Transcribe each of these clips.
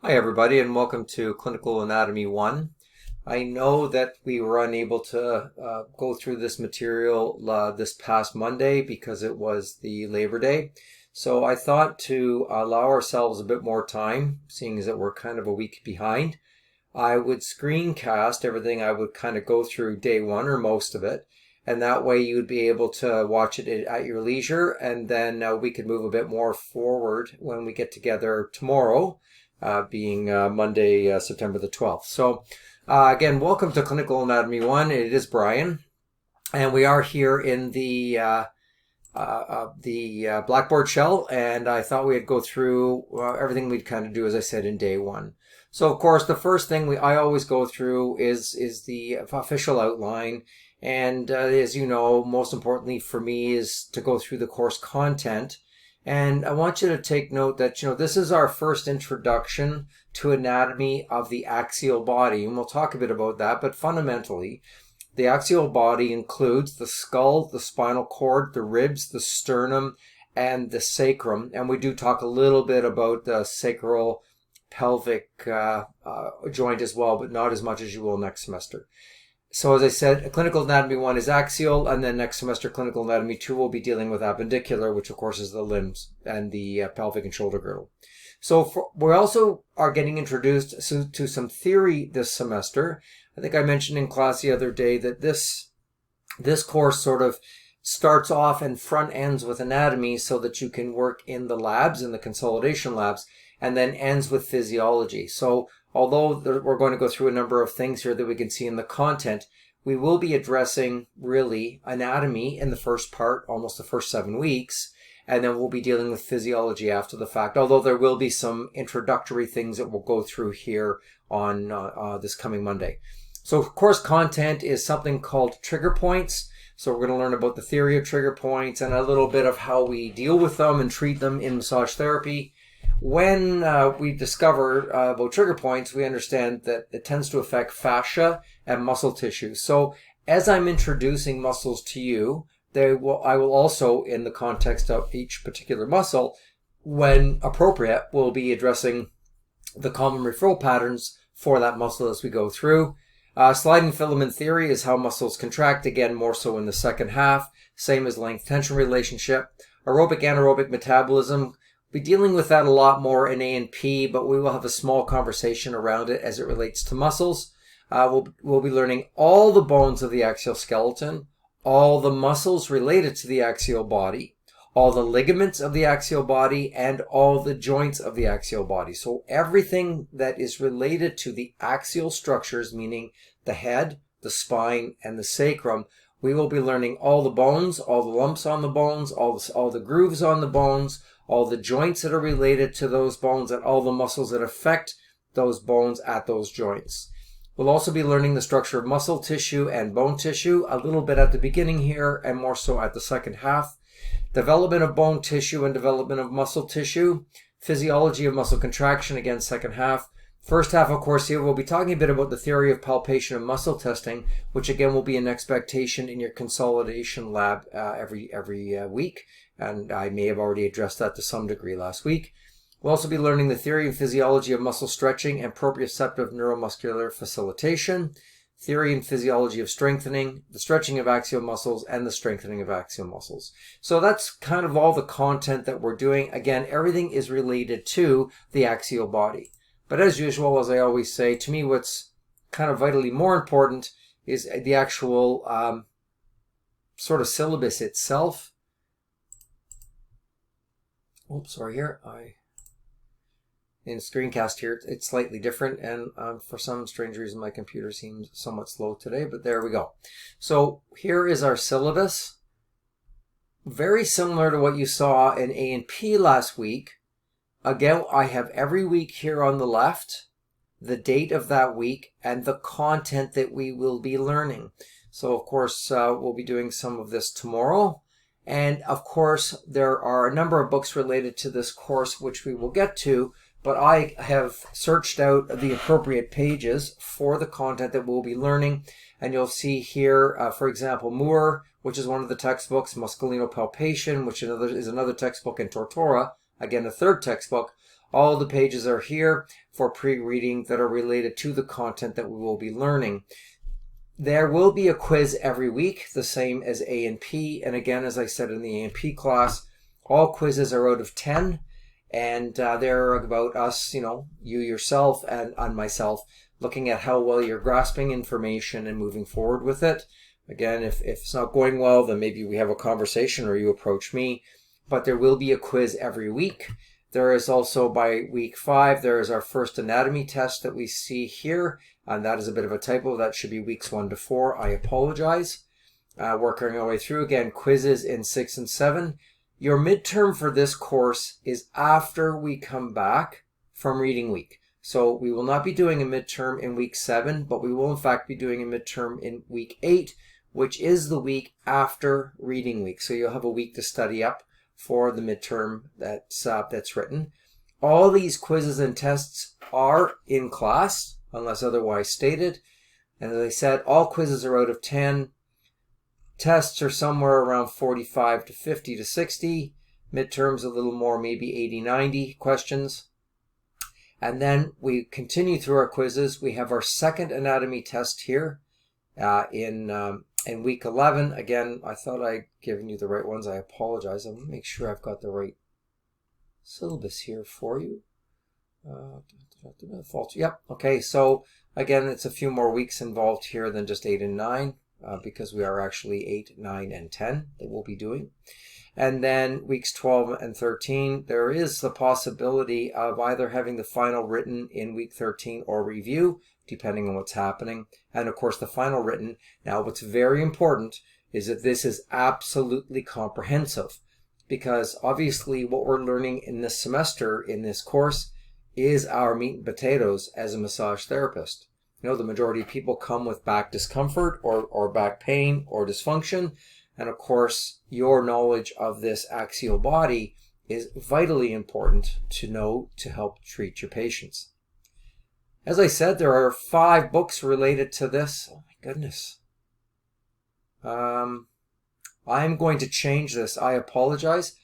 Hi everybody and welcome to Clinical Anatomy 1. I know that we were unable to go through this material this past Monday because it was the Labor Day. So I thought to allow ourselves a bit more time, seeing as that we're kind of a week behind. I would screencast everything I would kind of go through day one or most of it. And that way you'd be able to watch it at your leisure. And then we could move a bit more forward when we get together tomorrow, being Monday, September the 12th. So again, welcome to Clinical Anatomy 1. It is Brian. And we are here in the Blackboard shell, and I thought we'd go through everything we'd kind of do, as I said, in day one. So, of course, the first thing I always go through is the official outline, and as you know, most importantly for me is to go through the course content. And I want you to take note that, this is our first introduction to anatomy of the axial body, and we'll talk a bit about that, but fundamentally, the axial body includes the skull, the spinal cord, the ribs, the sternum, and the sacrum. And we do talk a little bit about the sacral pelvic joint as well, but not as much as you will next semester. So as I said, Clinical Anatomy 1 is axial, and then next semester Clinical Anatomy 2 will be dealing with appendicular, which of course is the limbs and the pelvic and shoulder girdle. So we also are getting introduced to some theory this semester. I think I mentioned in class the other day that this course sort of starts off and front ends with anatomy so that you can work in the labs, in the consolidation labs, and then ends with physiology. So although we're going to go through a number of things here that we can see in the content, we will be addressing really anatomy in the first part, almost the first 7 weeks, and then we'll be dealing with physiology after the fact, although there will be some introductory things that we'll go through here on this coming Monday. So, of course, content is something called trigger points. So we're going to learn about the theory of trigger points and a little bit of how we deal with them and treat them in massage therapy. When we discover about trigger points, we understand that it tends to affect fascia and muscle tissue. So as I'm introducing muscles to you, I will also, in the context of each particular muscle, when appropriate, will be addressing the common referral patterns for that muscle as we go through. Sliding filament theory is how muscles contract, again, more so in the second half, same as length-tension relationship. Aerobic, anaerobic metabolism, we'll be dealing with that a lot more in A&P, but we will have a small conversation around it as it relates to muscles. We'll be learning all the bones of the axial skeleton, all the muscles related to the axial body, all the ligaments of the axial body, and all the joints of the axial body. So everything that is related to the axial structures, meaning the head, the spine, and the sacrum, we will be learning all the bones, all the lumps on the bones, all the grooves on the bones, all the joints that are related to those bones, and all the muscles that affect those bones at those joints. We'll also be learning the structure of muscle tissue and bone tissue, a little bit at the beginning here and more so at the second half. Development of bone tissue and development of muscle tissue. Physiology of muscle contraction, again, second half. First half, of course, here we'll be talking a bit about the theory of palpation and muscle testing, which again will be an expectation in your consolidation lab every week. And I may have already addressed that to some degree last week. We'll also be learning the theory and physiology of muscle stretching and proprioceptive neuromuscular facilitation, theory and physiology of strengthening, the stretching of axial muscles, and the strengthening of axial muscles. So that's kind of all the content that we're doing. Again, everything is related to the axial body. But as usual, as I always say, to me what's kind of vitally more important is the actual sort of syllabus itself. Oops, sorry here. In screencast here, it's slightly different, and for some strange reason my computer seems somewhat slow today, but there we go. So here is our syllabus. Very similar to what you saw in A&P last week. Again, I have every week here on the left, the date of that week, and the content that we will be learning. So of course, we'll be doing some of this tomorrow. And of course, there are a number of books related to this course, which we will get to, but I have searched out the appropriate pages for the content that we'll be learning. And you'll see here, for example, Moore, which is one of the textbooks, Musculino Palpation, which is another textbook, and Tortora, again, a third textbook. All the pages are here for pre-reading that are related to the content that we will be learning. There will be a quiz every week, the same as A and P. And again, as I said in the A and P class, all quizzes are out of 10. And they're about us, you yourself and myself, looking at how well you're grasping information and moving forward with it. Again, if it's not going well, then maybe we have a conversation or you approach me. But there will be a quiz every week. There is also, by week 5, there is our first anatomy test that we see here. And that is a bit of a typo. That should be weeks 1 to 4. I apologize. Working our way through, again, quizzes in 6 and 7. Your midterm for this course is after we come back from reading week. So we will not be doing a midterm in week 7, but we will in fact be doing a midterm in week 8, which is the week after reading week. So you'll have a week to study up for the midterm that's written. All these quizzes and tests are in class, unless otherwise stated. And as I said, all quizzes are out of 10. Tests are somewhere around 45 to 50 to 60. Midterms a little more, maybe 80, 90 questions. And then we continue through our quizzes. We have our second anatomy test here in week 11. Again, I thought I'd given you the right ones. I apologize. I'm going to make sure I've got the right syllabus here for you. Yep. Okay. So again, it's a few more weeks involved here than just 8 and 9. Because we are actually 8, 9, and 10 that we'll be doing. And then weeks 12 and 13, there is the possibility of either having the final written in week 13 or review, depending on what's happening. And of course, the final written. Now, what's very important is that this is absolutely comprehensive, because obviously what we're learning in this semester, in this course, is our meat and potatoes as a massage therapist. The majority of people come with back discomfort or back pain or dysfunction. And of course, your knowledge of this axial body is vitally important to know to help treat your patients. As I said, there are 5 books related to this. Oh my goodness. I'm going to change this. I apologize.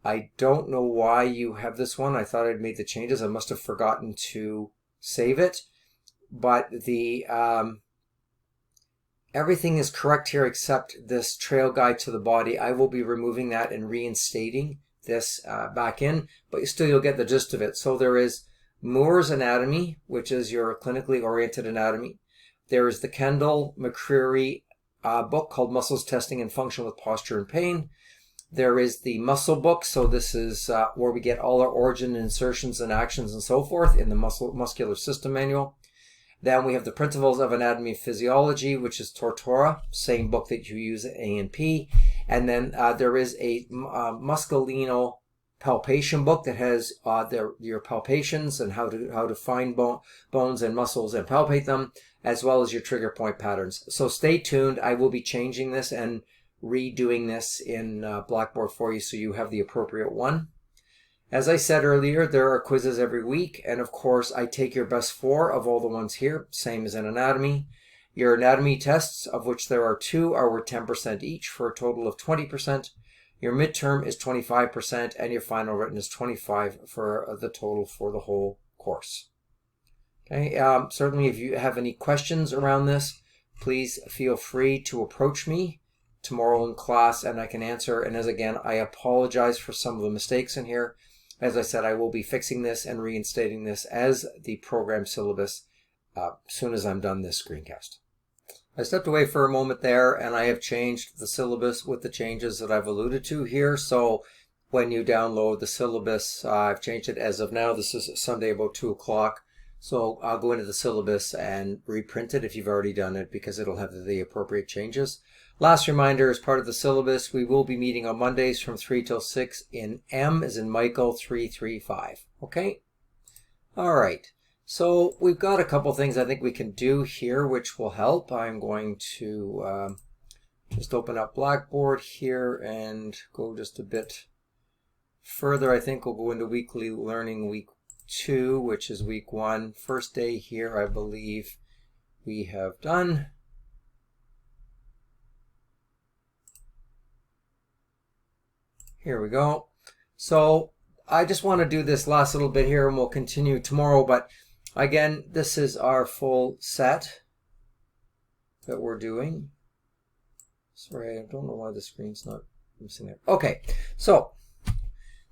I don't know why you have this one. I thought I'd made the changes. I must have forgotten to save it. But the everything is correct here except this trail guide to the body. I will be removing that and reinstating this back in, but still you'll get the gist of it. So there is Moore's Anatomy, which is your clinically oriented anatomy. There is the Kendall McCreary book called Muscles Testing and Function with Posture and Pain. There is the muscle book. So this is where we get all our origin, insertions, and actions and so forth in the muscular system manual. Then we have the Principles of Anatomy and Physiology, which is Tortora, same book that you use at A&P. And then there is a musculino palpation book that has your palpations and how to find bones and muscles and palpate them, as well as your trigger point patterns. So stay tuned. I will be changing this and redoing this in Blackboard for you so you have the appropriate one. As I said earlier, there are quizzes every week, and of course I take your best 4 of all the ones here, same as in anatomy. Your anatomy tests, of which there are 2, are worth 10% each for a total of 20%. Your midterm is 25%, and your final written is 25% for the total for the whole course. Okay. Certainly if you have any questions around this, please feel free to approach me tomorrow in class and I can answer. And as again, I apologize for some of the mistakes in here. As I said, I will be fixing this and reinstating this as the program syllabus as soon as I'm done this screencast. I stepped away for a moment there and I have changed the syllabus with the changes that I've alluded to here. So when you download the syllabus, I've changed it as of now. This is Sunday about 2 o'clock. So I'll go into the syllabus and reprint it if you've already done it because it'll have the appropriate changes. Last reminder, as part of the syllabus, we will be meeting on Mondays from 3 till 6 in M as in Michael 335. Okay? All right. So we've got a couple things I think we can do here which will help. I'm going to just open up Blackboard here and go just a bit further. I think we'll go into weekly learning week 2, which is week 1. First day here, I believe we have done. Here we go. So I just want to do this last little bit here and we'll continue tomorrow. But again, this is our full set that we're doing. Sorry, I don't know why the screen's not missing it. Okay, so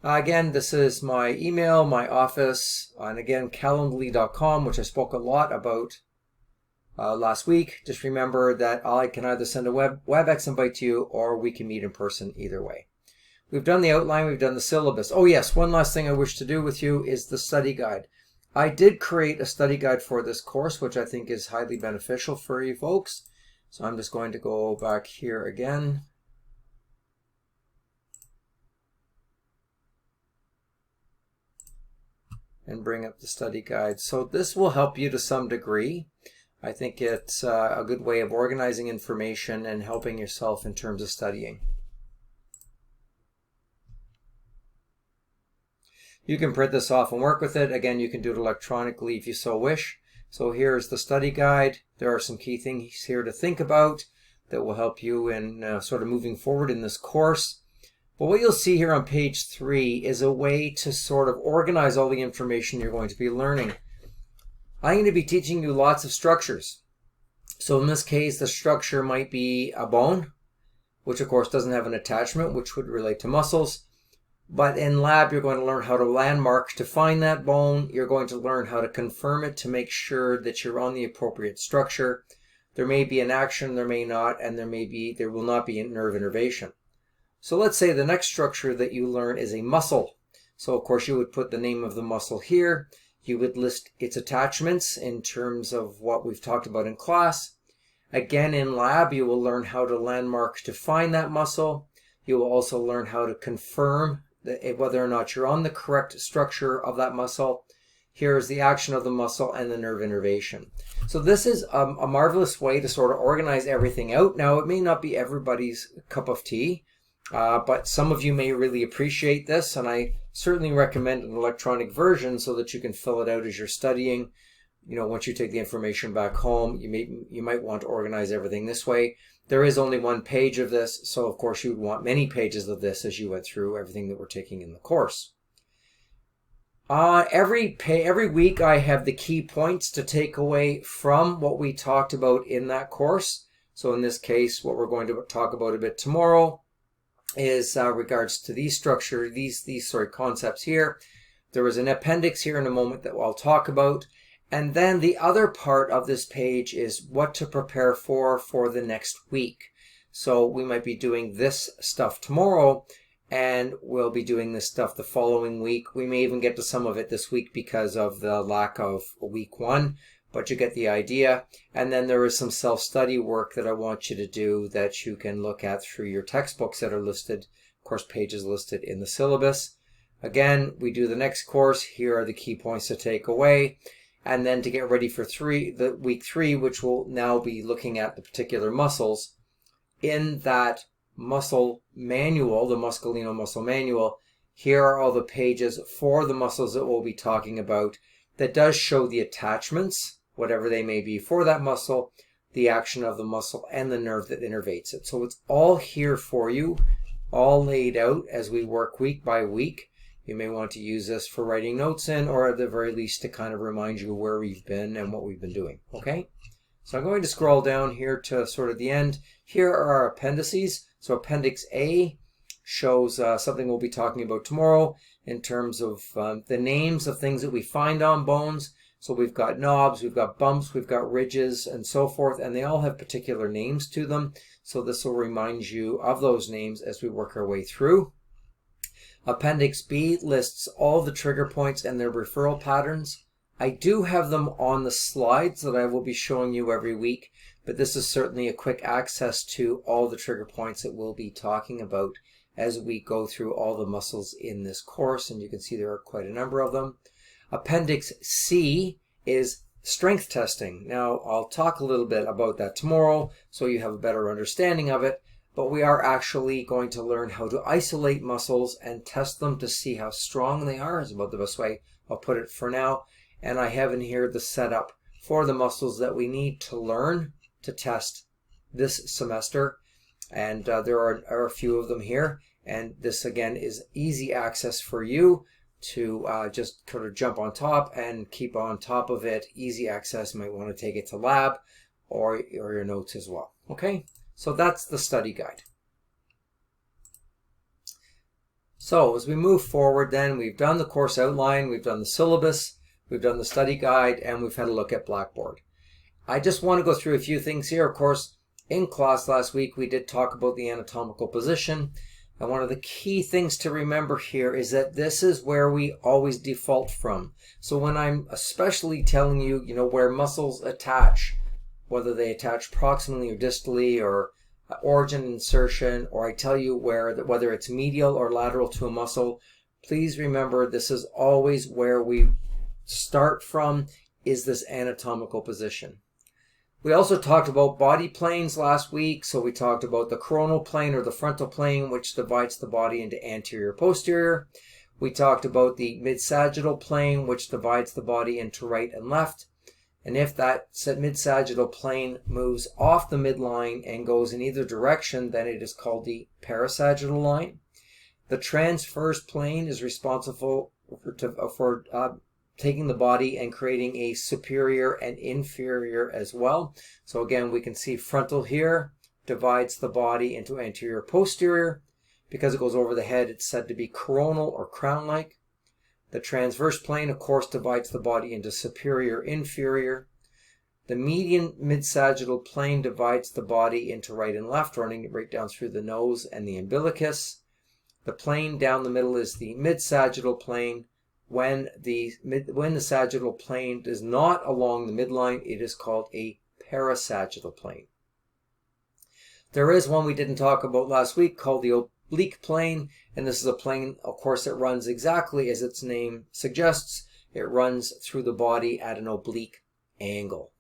again, this is my email, my office, and again, calendly.com, which I spoke a lot about last week. Just remember that I can either send a WebEx invite to you or we can meet in person either way. We've done the outline, we've done the syllabus. Oh yes, one last thing I wish to do with you is the study guide. I did create a study guide for this course, which I think is highly beneficial for you folks. So I'm just going to go back here again. And bring up the study guide. So this will help you to some degree. I think it's a good way of organizing information and helping yourself in terms of studying. You can print this off and work with it. Again, you can do it electronically if you so wish. So here's the study guide. There are some key things here to think about that will help you in sort of moving forward in this course. But what you'll see here on page 3 is a way to sort of organize all the information you're going to be learning. I'm going to be teaching you lots of structures. So in this case, the structure might be a bone, which of course doesn't have an attachment, which would relate to muscles. But in lab, you're going to learn how to landmark to find that bone. You're going to learn how to confirm it to make sure that you're on the appropriate structure. There may be an action, there may not, and there will not be a nerve innervation. So let's say the next structure that you learn is a muscle. So of course you would put the name of the muscle here. You would list its attachments in terms of what we've talked about in class. Again, in lab, you will learn how to landmark to find that muscle. You will also learn how to confirm whether or not you're on the correct structure of that muscle. Here is the action of the muscle and the nerve innervation. So this is a marvelous way to sort of organize everything out. Now, it may not be everybody's cup of tea, but some of you may really appreciate this, and I certainly recommend an electronic version so that you can fill it out as you're studying. You know, once you take the information back home, you might want to organize everything this way. There is only one page of this, so of course you would want many pages of this as you went through everything that we're taking in the course. Every week I have the key points to take away from what we talked about in that course. So in this case, what we're going to talk about a bit tomorrow is regards to these concepts here. There is an appendix here in a moment that I'll talk about. And then the other part of this page is what to prepare for the next week. So we might be doing this stuff tomorrow, and we'll be doing this stuff the following week. We may even get to some of it this week because of the lack of week 1, but you get the idea. And then there is some self-study work that I want you to do that you can look at through your textbooks that are listed, of course, pages listed in the syllabus. Again, we do the next course. Here are the key points to take away. And then to get ready for week 3, which will now be looking at the particular muscles. In that muscle manual, the Musculino Muscle Manual, here are all the pages for the muscles that we'll be talking about that does show the attachments, whatever they may be, for that muscle, the action of the muscle, and the nerve that innervates it. So it's all here for you, all laid out as we work week by week. You may want to use this for writing notes in, or at the very least to kind of remind you where we've been and what we've been doing, okay? So I'm going to scroll down here to sort of the end. Here are our appendices. So Appendix A shows something we'll be talking about tomorrow in terms of the names of things that we find on bones. So we've got knobs, we've got bumps, we've got ridges, and so forth, and they all have particular names to them. So this will remind you of those names as we work our way through. Appendix B lists all the trigger points and their referral patterns. I do have them on the slides that I will be showing you every week, but this is certainly a quick access to all the trigger points that we'll be talking about as we go through all the muscles in this course, and you can see there are quite a number of them. Appendix C is strength testing. Now, I'll talk a little bit about that tomorrow so you have a better understanding of it. But we are actually going to learn how to isolate muscles and test them to see how strong they are, is about the best way I'll put it for now. And I have in here the setup for the muscles that we need to learn to test this semester. And there are a few of them here. And this, again, is easy access for you. to just sort of jump on top and keep on top of it. Easy access. You might want to take it to lab or your notes as well. Okay, so that's the study guide. So as we move forward then, we've done the course outline, we've done the syllabus, we've done the study guide, and we've had a look at Blackboard. I just want to go through a few things here. Of course, in class last week, we did talk about the anatomical position. And one of the key things to remember here is that this is where we always default from. So when I'm especially telling you, where muscles attach, whether they attach proximally or distally or origin insertion, or I tell you whether it's medial or lateral to a muscle, please remember this is always where we start from, is this anatomical position. We also talked about body planes last week. So we talked about the coronal plane or the frontal plane, which divides the body into anterior, posterior. We talked about the mid-sagittal plane, which divides the body into right and left. And if that mid-sagittal plane moves off the midline and goes in either direction, then it is called the parasagittal line. The transverse plane is responsible for taking the body and creating a superior and inferior as well. So again, we can see frontal here divides the body into anterior, posterior. Because it goes over the head, it's said to be coronal or crown-like. The transverse plane, of course, divides the body into superior, inferior. The median mid-sagittal plane divides the body into right and left, running right down through the nose and the umbilicus. The plane down the middle is the mid-sagittal plane. When the sagittal plane is not along the midline, it is called a parasagittal plane. There is one we didn't talk about last week called the oblique plane, and this is a plane, of course, that runs exactly as its name suggests. It runs through the body at an oblique angle.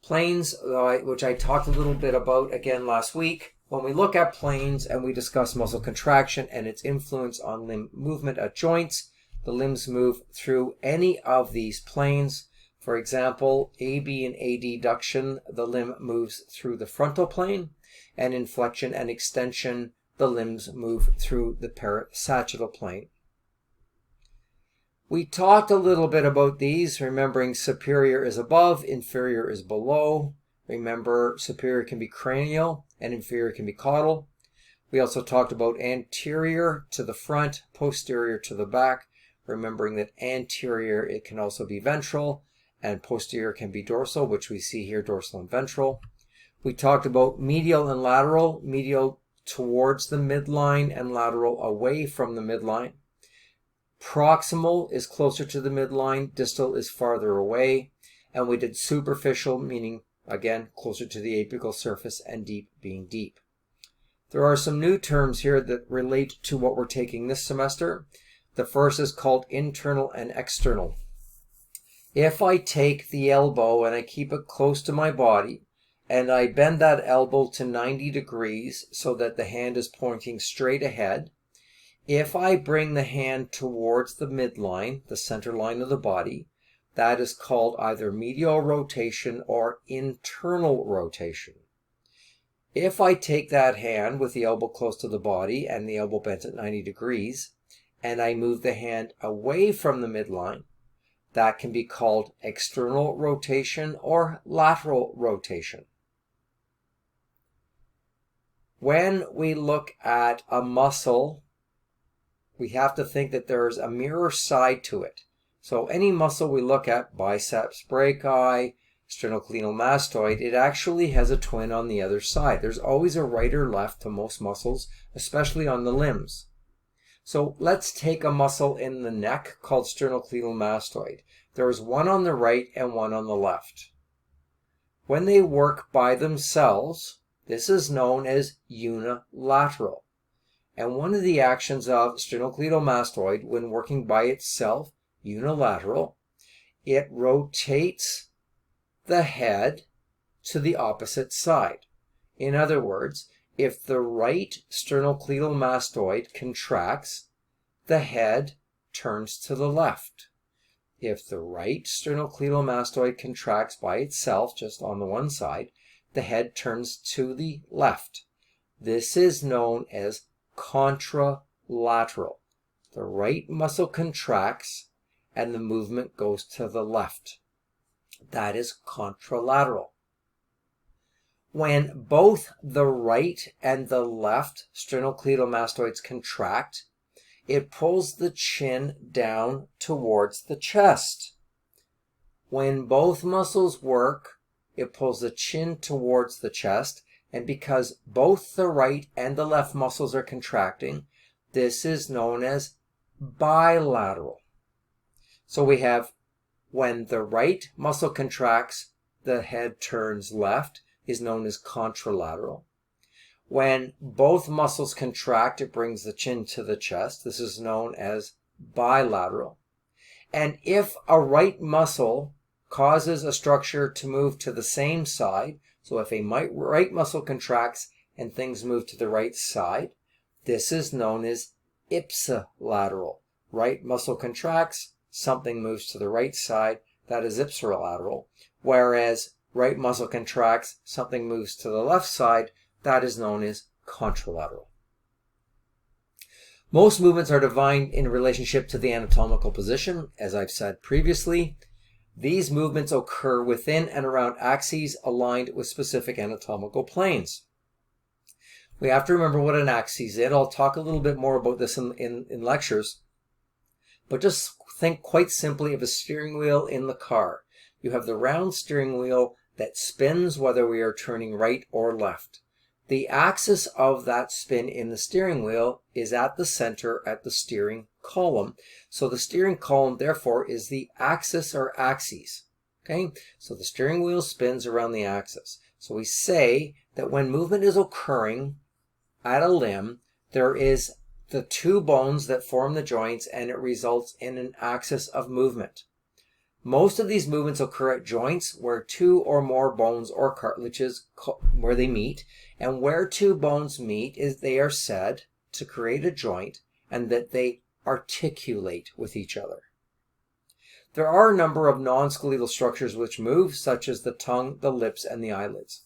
Planes, which I talked a little bit about again last week. When we look at planes and we discuss muscle contraction and its influence on limb movement at joints, the limbs move through any of these planes. For example, AB and adduction, the limb moves through the frontal plane, and in flexion and extension, the limbs move through the parasagittal plane. We talked a little bit about these, remembering superior is above, inferior is below. Remember, superior can be cranial and inferior can be caudal. We also talked about anterior to the front, posterior to the back, remembering that anterior, it can also be ventral, and posterior can be dorsal, which we see here, dorsal and ventral. We talked about medial and lateral, medial towards the midline and lateral away from the midline. Proximal is closer to the midline, distal is farther away, and we did superficial, meaning, again, closer to the apical surface, and deep being deep. There are some new terms here that relate to what we're taking this semester. The first is called internal and external. If I take the elbow and I keep it close to my body, and I bend that elbow to 90 degrees so that the hand is pointing straight ahead, if I bring the hand towards the midline, the center line of the body, that is called either medial rotation or internal rotation. If I take that hand with the elbow close to the body and the elbow bent at 90 degrees, and I move the hand away from the midline, that can be called external rotation or lateral rotation. When we look at a muscle, we have to think that there's a mirror side to it. So any muscle we look at, biceps brachii, sternocleidomastoid, it actually has a twin on the other side. There's always a right or left to most muscles, especially on the limbs. So let's take a muscle in the neck called sternocleidomastoid. There is one on the right and one on the left. When they work by themselves, this is known as unilateral. And one of the actions of sternocleidomastoid when working by itself, unilateral, it rotates the head to the opposite side. In other words, if the right sternocleidomastoid contracts, the head turns to the left. If the right sternocleidomastoid contracts by itself, just on the one side, the head turns to the left. This is known as contralateral. the right muscle contracts and the movement goes to the left. That is contralateral. When both the right and the left sternocleidomastoids contract, it pulls the chin down towards the chest. When both muscles work, it pulls the chin towards the chest, and because both the right and the left muscles are contracting, this is known as bilateral. So we have when the right muscle contracts, the head turns left, is known as contralateral. When both muscles contract, it brings the chin to the chest. This is known as bilateral. And if a right muscle causes a structure to move to the same side, so if a right muscle contracts and things move to the right side, this is known as ipsilateral. Right muscle contracts, something moves to the right side, that is ipsilateral. Whereas right muscle contracts, something moves to the left side, that is known as contralateral. Most movements are defined in relationship to the anatomical position, as I've said previously. These movements occur within and around axes aligned with specific anatomical planes. We have to remember what an axis is. I'll talk a little bit more about this in lectures, but just think quite simply of a steering wheel in the car. You have the round steering wheel that spins whether we are turning right or left. The axis of that spin in the steering wheel is at the center at the steering column. So the steering column, therefore, is the axis or axes. Okay? So the steering wheel spins around the axis. So we say that when movement is occurring at a limb, there is the two bones that form the joints, and it results in an axis of movement. Most of these movements occur at joints where two or more bones or cartilages where they meet, and where two bones meet is they are said to create a joint and that they articulate with each other. There are a number of non-skeletal structures which move, such as the tongue, the lips, and the eyelids.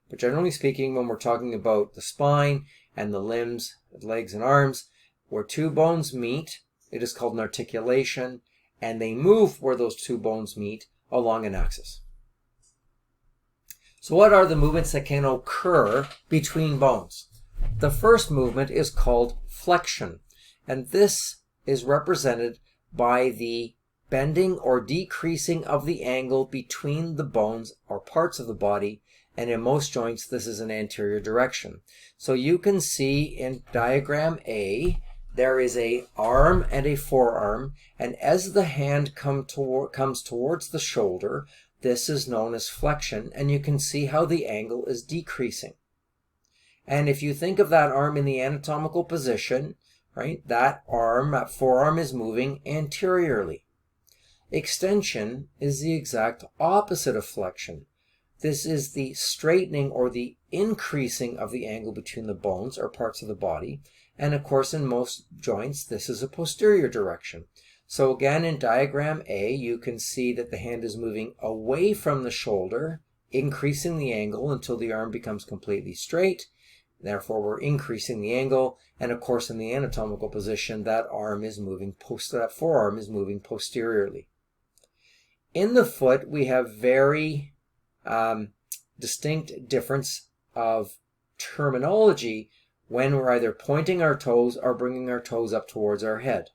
But generally speaking, when we're talking about the spine and the limbs, legs and arms, where two bones meet, it is called an articulation, and they move where those two bones meet along an axis. So what are the movements that can occur between bones? The first movement is called flexion, and this is represented by the bending or decreasing of the angle between the bones or parts of the body, and in most joints this is an anterior direction. So you can see in diagram A, there is an arm and a forearm, and as the hand comes towards the shoulder, this is known as flexion, and you can see how the angle is decreasing. And if you think of that arm in the anatomical position, right, that forearm is moving anteriorly. Extension is the exact opposite of flexion. This is the straightening or the increasing of the angle between the bones or parts of the body. And of course, in most joints, this is a posterior direction. So again, in diagram A, you can see that the hand is moving away from the shoulder, increasing the angle until the arm becomes completely straight. Therefore, we're increasing the angle. And of course, in the anatomical position, that forearm is moving posteriorly. In the foot, we have very distinct difference of terminology when we're either pointing our toes or bringing our toes up towards our head.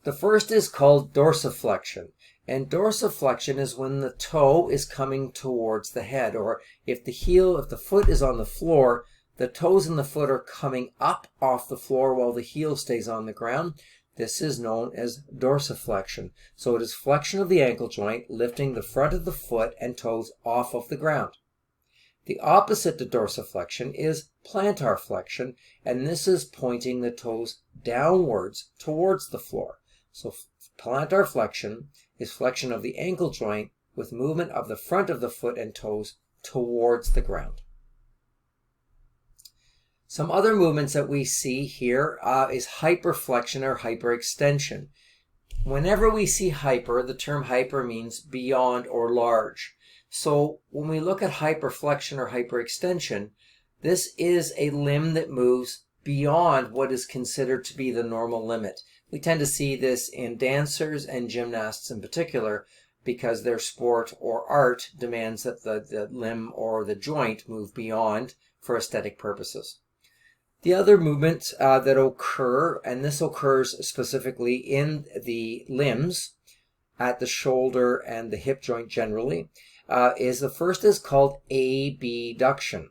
The first is called dorsiflexion, and dorsiflexion is when the toe is coming towards the head, or if the foot is on the floor, the toes in the foot are coming up off the floor while the heel stays on the ground. This is known as dorsiflexion. So it is flexion of the ankle joint, lifting the front of the foot and toes off of the ground. The opposite to dorsiflexion is plantar flexion, and this is pointing the toes downwards towards the floor. So plantar flexion is flexion of the ankle joint with movement of the front of the foot and toes towards the ground. Some other movements that we see here is hyperflexion or hyperextension. Whenever we see hyper, the term hyper means beyond or large. So when we look at hyperflexion or hyperextension, this is a limb that moves beyond what is considered to be the normal limit. We tend to see this in dancers and gymnasts in particular because their sport or art demands that the limb or the joint move beyond for aesthetic purposes. The other movements that occur, and this occurs specifically in the limbs at the shoulder and the hip joint generally, is the first is called abduction.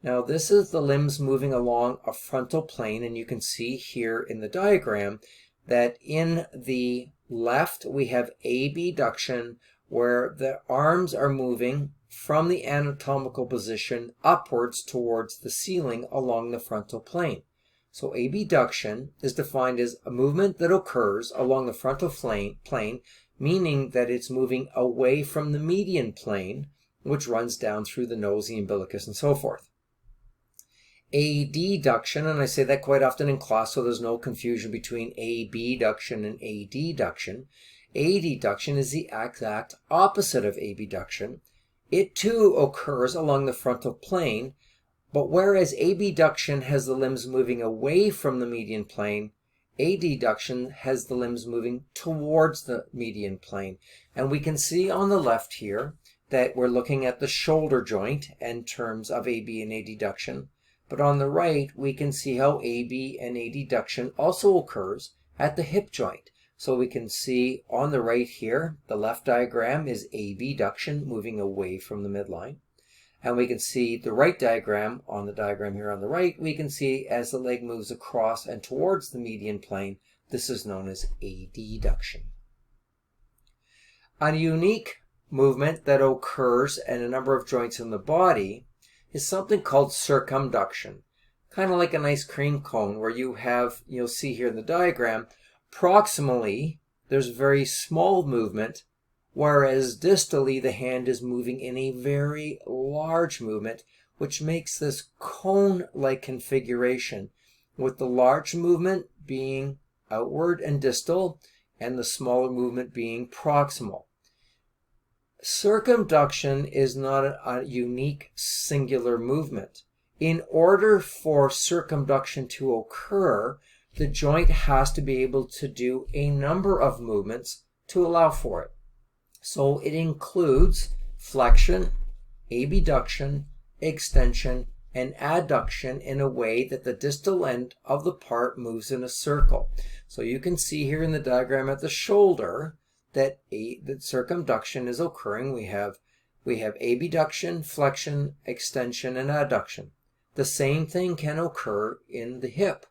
Now this is the limbs moving along a frontal plane, and you can see here in the diagram that in the left we have abduction, where the arms are moving from the anatomical position upwards towards the ceiling along the frontal plane. So abduction is defined as a movement that occurs along the frontal plane, meaning that it's moving away from the median plane, which runs down through the nose, the umbilicus, and so forth. Adduction, and I say that quite often in class so there's no confusion between abduction and adduction. Adduction is the exact opposite of abduction. It too occurs along the frontal plane, but whereas abduction has the limbs moving away from the median plane, adduction has the limbs moving towards the median plane. And we can see on the left here that we're looking at the shoulder joint in terms of AB and adduction. But on the right, we can see how AB and adduction also occurs at the hip joint. So we can see on the right here, the left diagram is abduction moving away from the midline. And we can see the right diagram, on the diagram here on the right, we can see as the leg moves across and towards the median plane, this is known as adduction. A unique movement that occurs in a number of joints in the body is something called circumduction. Kind of like an ice cream cone where you'll see here in the diagram, proximally there's very small movement, whereas distally the hand is moving in a very large movement, which makes this cone-like configuration, with the large movement being outward and distal and the smaller movement being proximal. Circumduction is not a unique singular movement. In order for circumduction to occur, the joint has to be able to do a number of movements to allow for it. So it includes flexion, abduction, extension, and adduction in a way that the distal end of the part moves in a circle. So you can see here in the diagram at the shoulder that circumduction is occurring. We have abduction, flexion, extension, and adduction. The same thing can occur in the hip.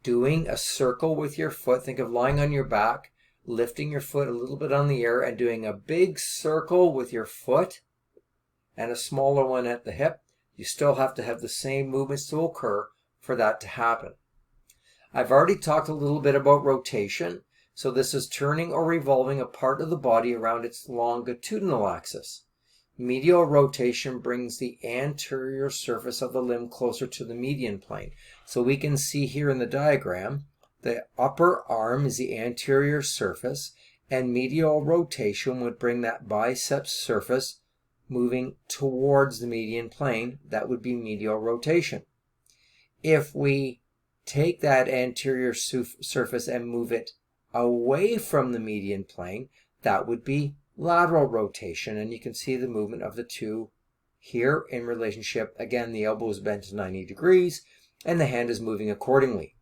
Doing a circle with your foot, think of lying on your back, lifting your foot a little bit on the air and doing a big circle with your foot and a smaller one at the hip. You still have to have the same movements to occur for that to happen. I've already talked a little bit about rotation. So this is turning or revolving a part of the body around its longitudinal axis. Medial rotation brings the anterior surface of the limb closer to the median plane. So we can see here in the diagram, the upper arm is the anterior surface, and medial rotation would bring that biceps surface moving towards the median plane. That would be medial rotation. If we take that anterior surface and move it away from the median plane, that would be lateral rotation, and you can see the movement of the two here in relationship. Again, the elbow is bent to 90 degrees and the hand is moving accordingly.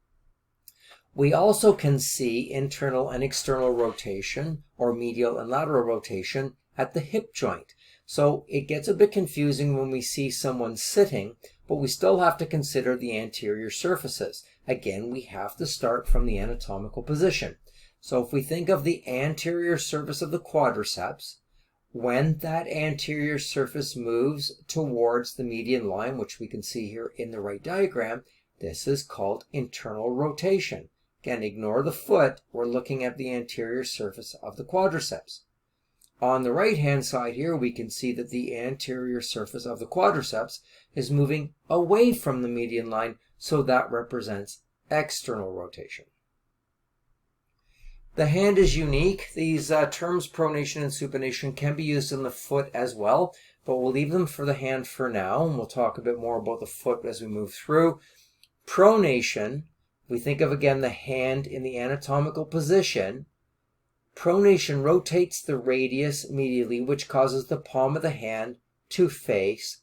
We also can see internal and external rotation, or medial and lateral rotation, at the hip joint. So it gets a bit confusing when we see someone sitting, but we still have to consider the anterior surfaces. Again, we have to start from the anatomical position. So if we think of the anterior surface of the quadriceps, when that anterior surface moves towards the median line, which we can see here in the right diagram, this is called internal rotation. Again, ignore the foot. We're looking at the anterior surface of the quadriceps. On the right-hand side here, we can see that the anterior surface of the quadriceps is moving away from the median line, so that represents external rotation. The hand is unique. These terms pronation and supination can be used in the foot as well, but we'll leave them for the hand for now, and we'll talk a bit more about the foot as we move through. Pronation, we think of again the hand in the anatomical position. Pronation rotates the radius medially, which causes the palm of the hand to face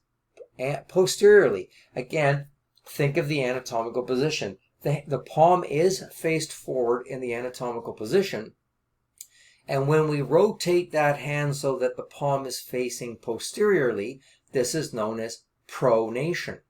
posteriorly. Again, think of the anatomical position. The palm is faced forward in the anatomical position. And when we rotate that hand so that the palm is facing posteriorly, this is known as pronation.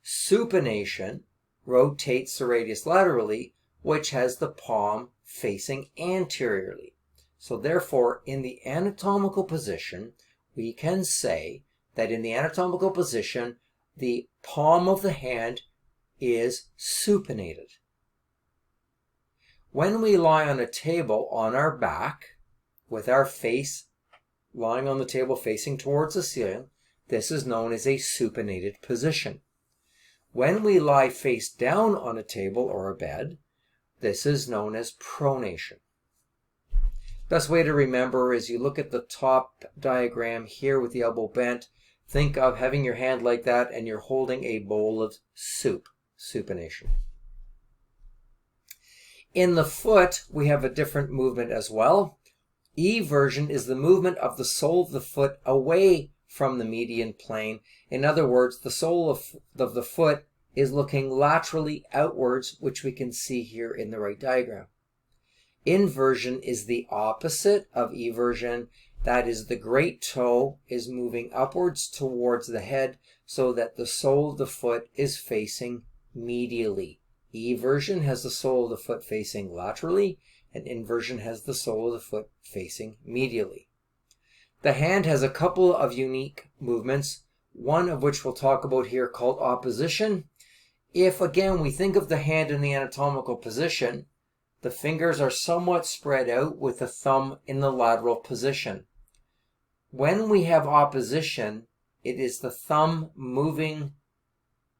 Supination rotates the radius laterally, which has the palm facing anteriorly. So therefore, in the anatomical position, we can say that in the anatomical position, the palm of the hand is supinated. When we lie on a table on our back, with our face lying on the table facing towards the ceiling, this is known as a supinated position. When we lie face down on a table or a bed, this is known as pronation. Best way to remember is you look at the top diagram here with the elbow bent. Think of having your hand like that and you're holding a bowl of soup, supination. In the foot, we have a different movement as well. Eversion is the movement of the sole of the foot away from the median plane. In other words, the sole of the foot is looking laterally outwards, which we can see here in the right diagram. Inversion is the opposite of eversion. That is, the great toe is moving upwards towards the head so that the sole of the foot is facing medially. Eversion has the sole of the foot facing laterally, and inversion has the sole of the foot facing medially. The hand has a couple of unique movements, one of which we'll talk about here called opposition. If, again, we think of the hand in the anatomical position, the fingers are somewhat spread out with the thumb in the lateral position. When we have opposition, it is the thumb moving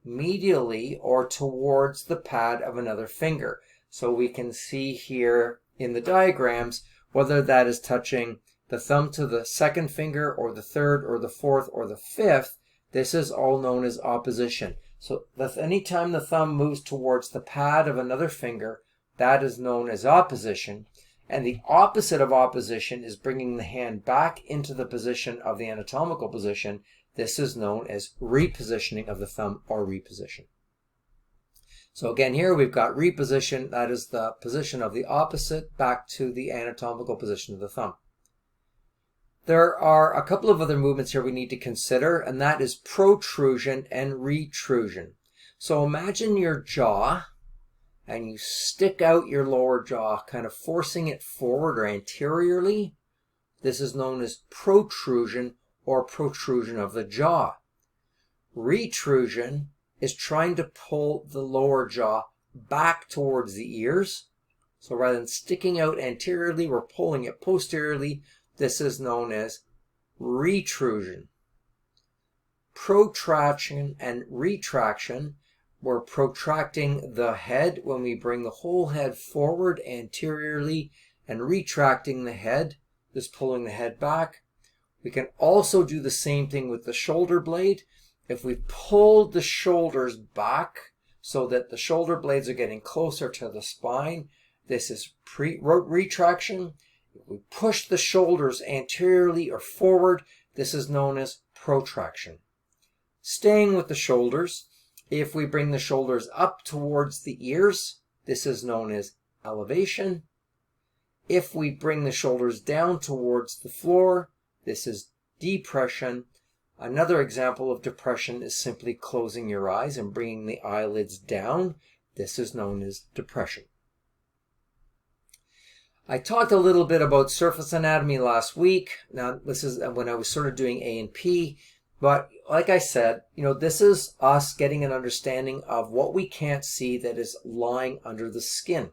medially or towards the pad of another finger. So we can see here in the diagrams whether that is touching the thumb to the second finger or the third or the fourth or the fifth. This is all known as opposition. So anytime the thumb moves towards the pad of another finger, that is known as opposition. And the opposite of opposition is bringing the hand back into the position of the anatomical position. This is known as repositioning of the thumb or reposition. So again, here we've got reposition. That is the position of the opposite back to the anatomical position of the thumb. There are a couple of other movements here we need to consider, and that is protrusion and retrusion. So imagine your jaw, and you stick out your lower jaw, kind of forcing it forward or anteriorly. This is known as protrusion or protrusion of the jaw. Retrusion is trying to pull the lower jaw back towards the ears. So rather than sticking out anteriorly, we're pulling it posteriorly. This is known as retrusion. Protraction and retraction, we're protracting the head when we bring the whole head forward anteriorly and retracting the head, just pulling the head back. We can also do the same thing with the shoulder blade. If we pull the shoulders back so that the shoulder blades are getting closer to the spine, this is retraction. If we push the shoulders anteriorly or forward, this is known as protraction. Staying with the shoulders, if we bring the shoulders up towards the ears, this is known as elevation. If we bring the shoulders down towards the floor, this is depression. Another example of depression is simply closing your eyes and bringing the eyelids down. This is known as depression. I talked a little bit about surface anatomy last week. Now, this is when I was sort of doing A and P. But like I said, this is us getting an understanding of what we can't see that is lying under the skin.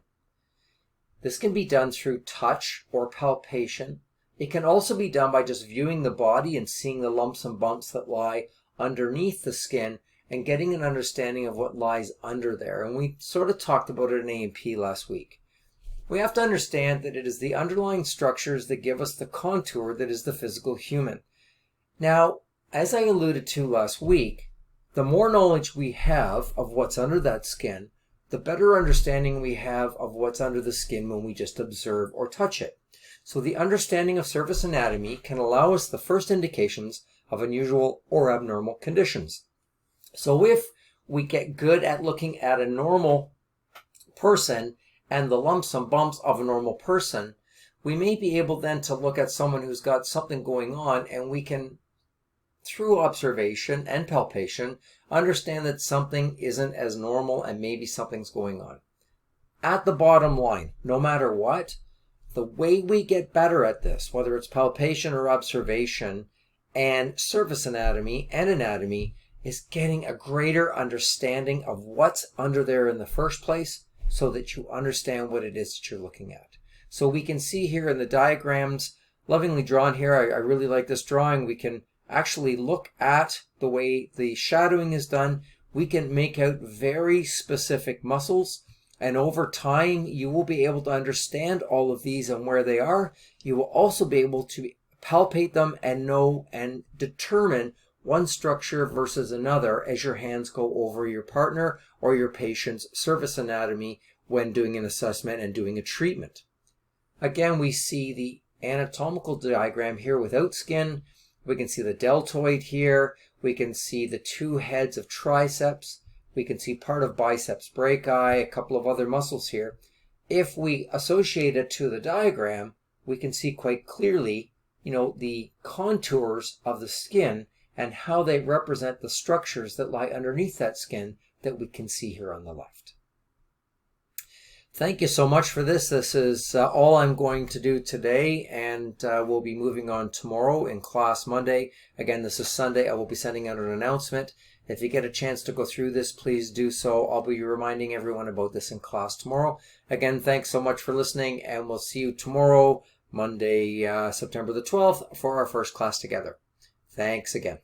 This can be done through touch or palpation. It can also be done by just viewing the body and seeing the lumps and bumps that lie underneath the skin and getting an understanding of what lies under there. And we sort of talked about it in A and P last week. We have to understand that it is the underlying structures that give us the contour that is the physical human. Now, as I alluded to last week, The more knowledge we have of what's under that skin, the better understanding we have of what's under the skin when we just observe or touch it. So the understanding of surface anatomy can allow us the first indications of unusual or abnormal conditions. So if we get good at looking at a normal person and the lumps and bumps of a normal person, we may be able then to look at someone who's got something going on, and we can, through observation and palpation, understand that something isn't as normal and maybe something's going on. At the bottom line, no matter what, the way we get better at this, whether it's palpation or observation and surface anatomy and anatomy, is getting a greater understanding of what's under there in the first place so that you understand what it is that you're looking at. So we can see here in the diagrams, lovingly drawn here, I really like this drawing. We can actually look at the way the shadowing is done. We can make out very specific muscles. And over time, you will be able to understand all of these and where they are. You will also be able to palpate them and know and determine one structure versus another as your hands go over your partner or your patient's surface anatomy when doing an assessment and doing a treatment. Again, we see the anatomical diagram here without skin. We can see the deltoid here. We can see the two heads of triceps. We can see part of biceps brachii, a couple of other muscles here. If we associate it to the diagram, we can see quite clearly, the contours of the skin and how they represent the structures that lie underneath that skin that we can see here on the left. Thank you so much for this. This is all I'm going to do today, and we'll be moving on tomorrow in class Monday. Again, this is Sunday. I will be sending out an announcement. If you get a chance to go through this, please do so. I'll be reminding everyone about this in class tomorrow. Again, thanks so much for listening, and we'll see you tomorrow, Monday, September the 12th, for our first class together. Thanks again.